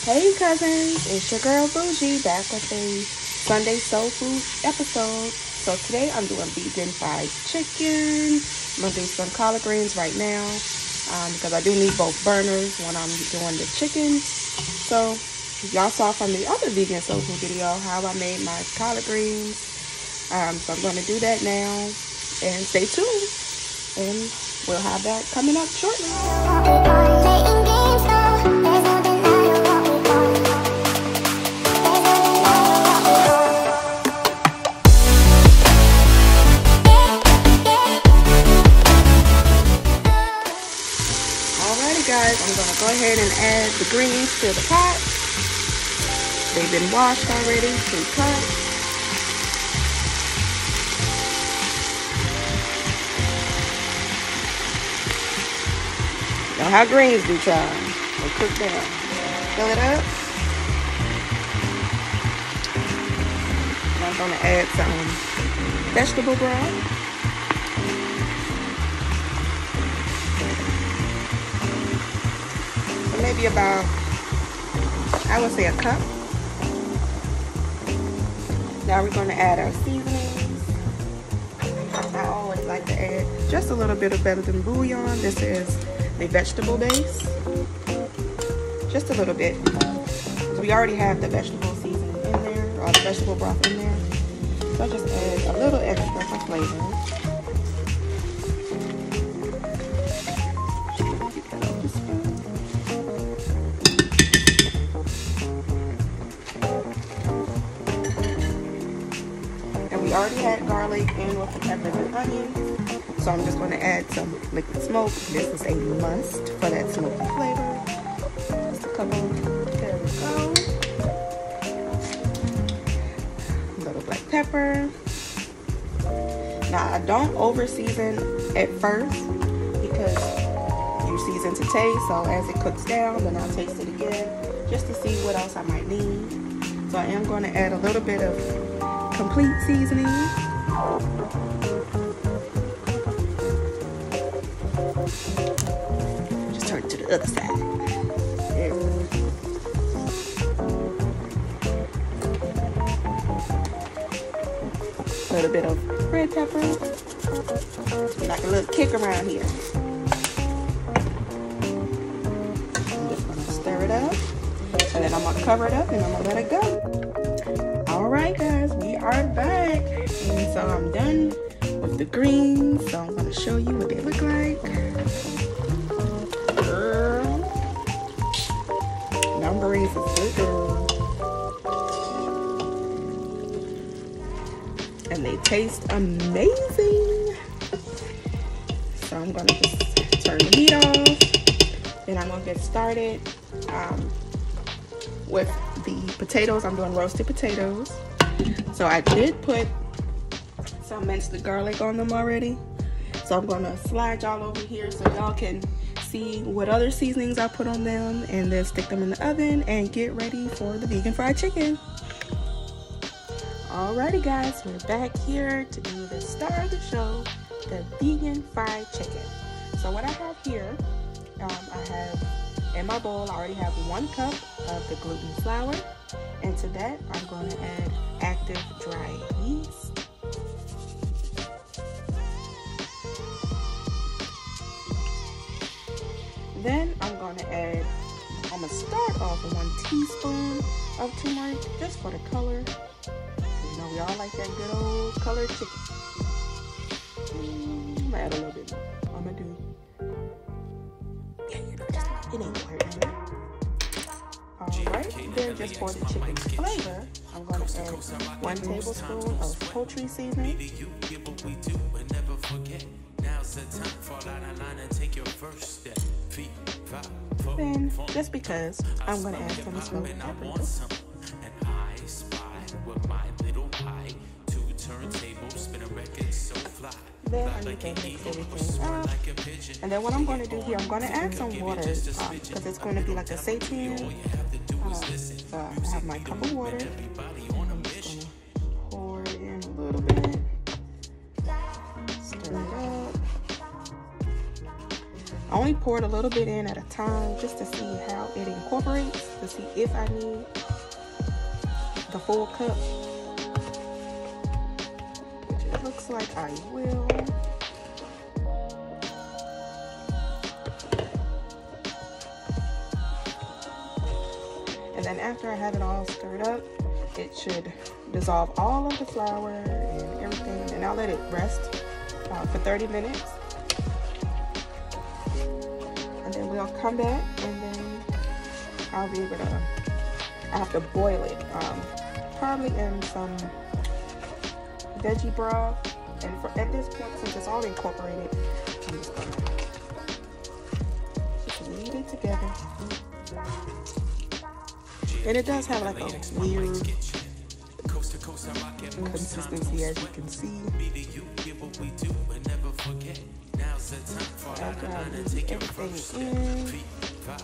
Hey cousins, it's your girl Bougie back with a Sunday soul food episode. So today I'm doing vegan fried chicken. I'm gonna do some collard greens right now because I do need both burners when I'm doing the chicken. So y'all saw from the other vegan soul food video how I made my collard greens. So I'm gonna do that now, and stay tuned, and we'll have that coming up shortly. Guys, I'm going to go ahead and add the greens to the pot. They've been washed already, pre-cut. You know how greens do, child. They cook down. Fill it up. And I'm going to add some vegetable broth. Maybe about, I would say, a cup. Now we're going to add our seasonings. I always like to add just a little bit of better than bouillon. This is the vegetable base. Just a little bit. So we already have the vegetable seasoning in there, or the vegetable broth in there. So I just add a little extra for flavor. We already had garlic in with the peppers and onions, so I'm just going to add some liquid smoke. This is a must for that smoky flavor. Just a couple. There we go. A little black pepper. Now I don't over season at first because you season to taste. So as it cooks down, then I'll taste it again just to see what else I might need. So I am going to add a little bit of complete seasoning. Just turn it to the other side. There we go. A little bit of red pepper. Like a little kick around here. I'm just gonna stir it up, and then I'm gonna cover it up and I'm gonna let it go. Alright guys, we are back, and so I'm done with the greens, so I'm going to show you what they look like. Girl, them greens is good, girl. And they taste amazing. So I'm going to just turn the heat off, and I'm going to get started with the potatoes. I'm doing roasted potatoes. So I did put some minced garlic on them already. So I'm gonna slide y'all over here so y'all can see what other seasonings I put on them, and then stick them in the oven and get ready for the vegan fried chicken. Alrighty guys, we're back here to do the star of the show, the vegan fried chicken. So what I have here, I have in my bowl, I already have 1 cup of the gluten flour, and to that I'm going to add active dry yeast. Then I'm going to start off with 1 teaspoon of turmeric, just for the color. You know, we all like that good old colored chicken. I'm going to add a little bit more. I'm going to do, yeah, you know, just, it ain't gonna hurt me. Alright, then just for the chicken's flavor, I'm going to add 1 tablespoon of poultry seasoning. Then, just because, I'm going to add some smoked paprika. Then I need to mix everything up. And then what I'm going to do here, I'm going to add some water because it's going to be like a seitan. So I have my cup of water. I'm just going to pour it in a little bit. Stir it up. I only poured a little bit in at a time just to see how it incorporates, to see if I need the full cup, which it looks like I will. And then after I have it all stirred up, it should dissolve all of the flour and everything, and I'll let it rest for 30 minutes. And then we'll come back, and then I'll be able to, I have to boil it, probably in some veggie broth. And at this point, since it's all incorporated, I'm just gonna just knead it together. And it does have like a weird consistency, as you can see. After I mix everything in,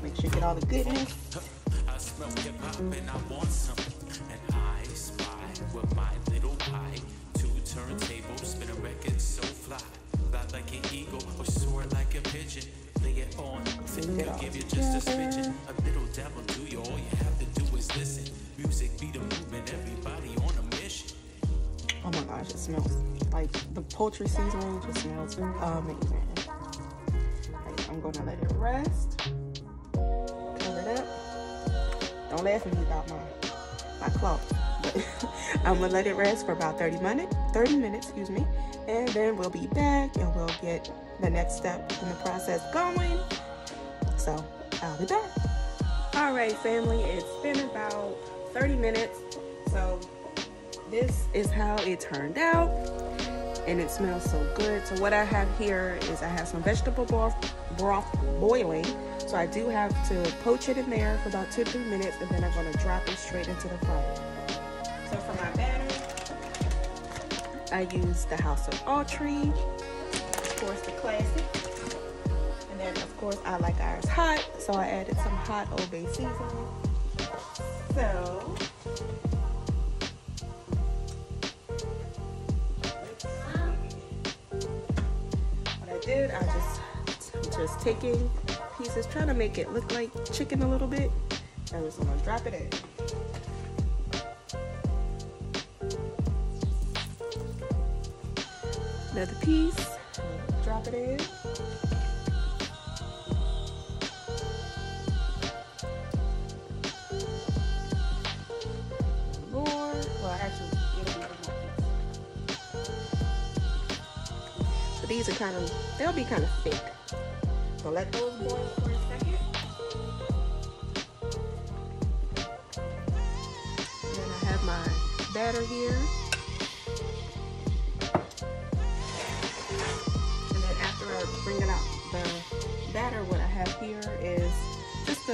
make sure you get all the goodness. Oh my gosh, it smells like the poultry seasoning just smells amazing. Okay, I'm gonna let it rest. Cover it up. Don't laugh at me about my cloth. But I'm gonna let it rest for about 30 minutes, excuse me. And then we'll be back and we'll get the next step in the process going. So I'll be back. All right, family, it's been about 30 minutes. So this is how it turned out, and it smells so good. So what I have here is I have some vegetable broth boiling. So I do have to poach it in there for about 2 to 3 minutes, and then I'm gonna drop it straight into the fire. So for my batter, I use the House of Autry, of course the classic. And then of course I like ours hot, so I added some hot Old Bay seasoning. So what I did, I just taking pieces, trying to make it look like chicken a little bit. And I'm just gonna drop it in. Another piece, drop it in. More, well actually it'll be one more piece. So these are they'll be kind of thick. So let those boil for a second. And then I have my batter here. Bringing out the batter, what I have here is just a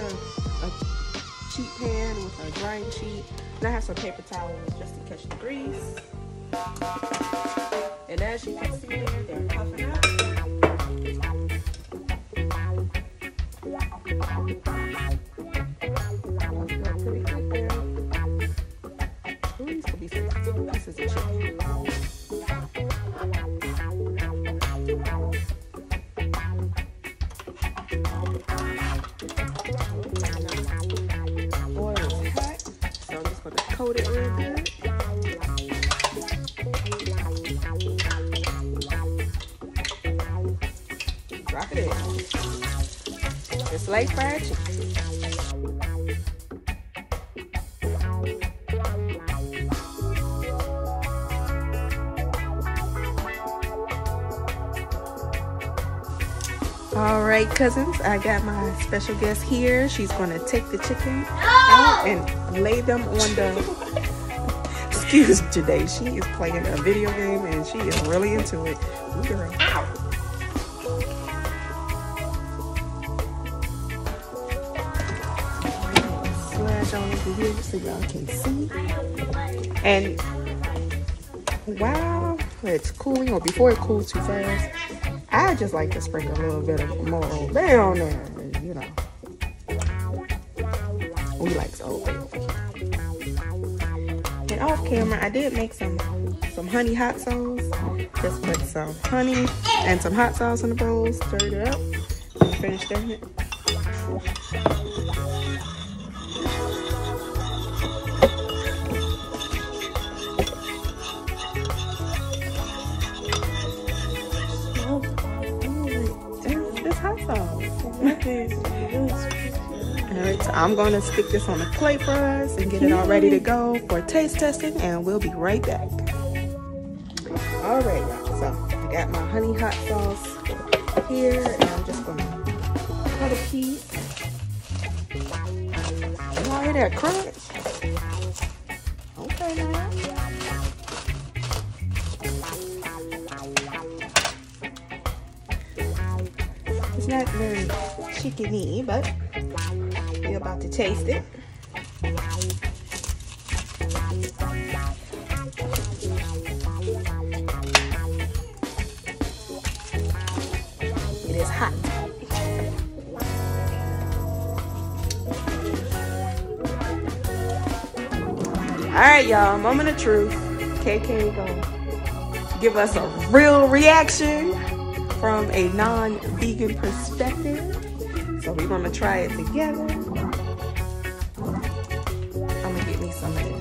sheet pan with a drying sheet, and I have some paper towels just to catch the grease. And as you can see there, they're puffing up. Pretty good there. Ooh, these could be some pieces of chicken. Coat it real good. Drop it in. Just like fried chicken. All right, cousins, I got my special guest here. She's gonna take the chicken out and lay them on the, excuse me, today. She is playing a video game and she is really into it. Ooh, girl. Ow. Slash on over here so y'all can see. And while it's cooling, or before it cools too fast, I just like to sprinkle a little bit of more Old Bay on there, you know. We like Old Bay over here. And off camera, I did make some honey hot sauce. Just put some honey and some hot sauce in the bowl, stirred it up, Finish stirring it. This hot sauce. Alright, so I'm gonna stick this on a plate for us and get it all ready to go for taste testing, and we'll be right back. Alright, y'all, so I got my honey hot sauce here, and I'm just gonna cut a piece. Y'all hear that crunch? Okay, now. It's not very chickeny, but we're about to taste it. It is hot. All right, y'all, moment of truth. KK gonna give us a real reaction from a non-vegan perspective. So we're gonna try it together. I'm gonna get me some of this.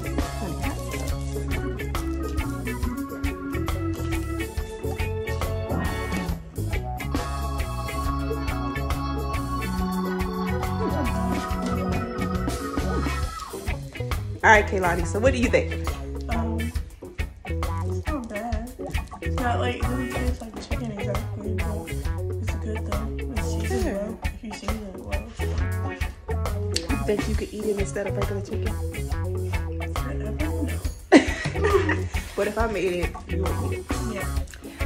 All right, Kaylani, so what do you think? It's not bad. It's not like, it doesn't taste like chicken exactly, but it's good though. It's seasoned well, if you season it well. You think you could eat it instead of regular chicken? Forever? No. But if I made it, you would eat it? Yeah.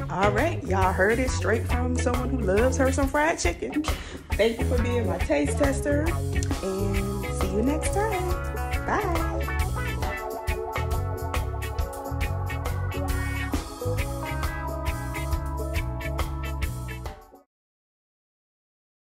All right, y'all heard it straight from someone who loves her some fried chicken. Thank you for being my taste tester, and see you next time. Bye.